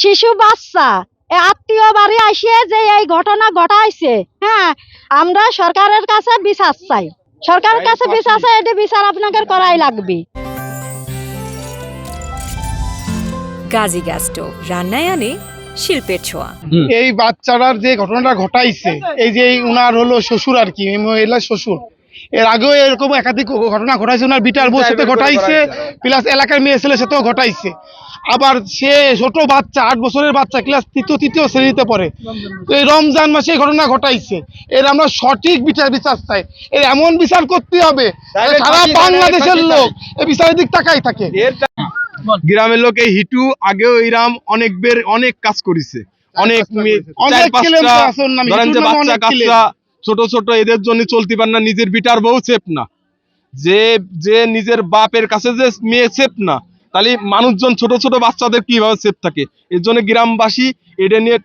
শিশু বাচ্চা আত্মীয় বাড়ি আসিয়ে যে এই ঘটনা ঘটাইছে, হ্যাঁ, আমরা সরকারের কাছে বিচার চাই। সরকারের কাছে বিচার চাই, এটা বিচার আপনাকে করাই লাগবে। গাজী গ্যাস স্টোভ রান্নায় আনে শিল্পের ছোঁয়া। এই বাচ্চাটার যে ঘটনাটা ঘটাইছে, এই যে উনার হলো শ্বশুর আর কি, মহিলার শ্বশুর, এর আগেও এরকম একাধিক ঘটনা ঘটাইছে। ওনার বিটার বউর সাথে ঘটাইছে, প্লাস এলাকার মেয়ে ছেলের সাথেও ঘটাইছে। আবার সে ছোট বাচ্চা, 8 বছরের বাচ্চা, ক্লাস তৃতীয় শ্রেণীতে পড়ে। তো এই রমজান মাসে এই ঘটনা ঘটাইছে। এর আমরা সঠিক বিচার চাই। এর এমন বিচার করতে হবে সারা বাংলাদেশের লোক এই বিচারের দিক তাকাই থাকে। গ্রামের লোক এই হিটু আগেও ইরাম অনেক কাজ করেছে, অনেক বাচ্চা কাচ্চা ছোট ছোট, এদের জন্য চলতে পারে না। নিজের বিটার বউ সেফ না, যে নিজের বাপের কাছে যে মেয়ে সেফ না, তাহলে মানুষজন ছোট ছোট বাচ্চাদের কিভাবে সেফ থাকে? এর জন্য গ্রামবাসী এটা নিয়ে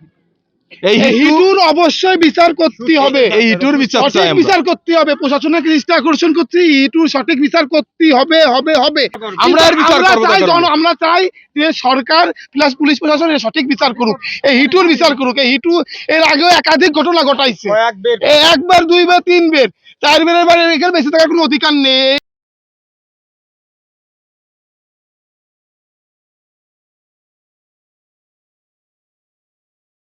এই হিটুর অবশ্যই বিচার করতে হবে। এই হিটুর বিচার করতে হবে। প্রশাসনের দৃষ্টি আকর্ষণ করছি, হিটুর সঠিক বিচার করতে হবে। আমরা চাই যে সরকার প্লাস পুলিশ প্রশাসন সঠিক বিচার করুক, এই হিটুর বিচার করুক। এই হিটু এর আগেও একাধিক ঘটনা ঘটাইছে, 1 বার 2 বার 3 বার 4 বারের বাইরে এখানে বেঁচে থাকার কোনো অধিকার নেই।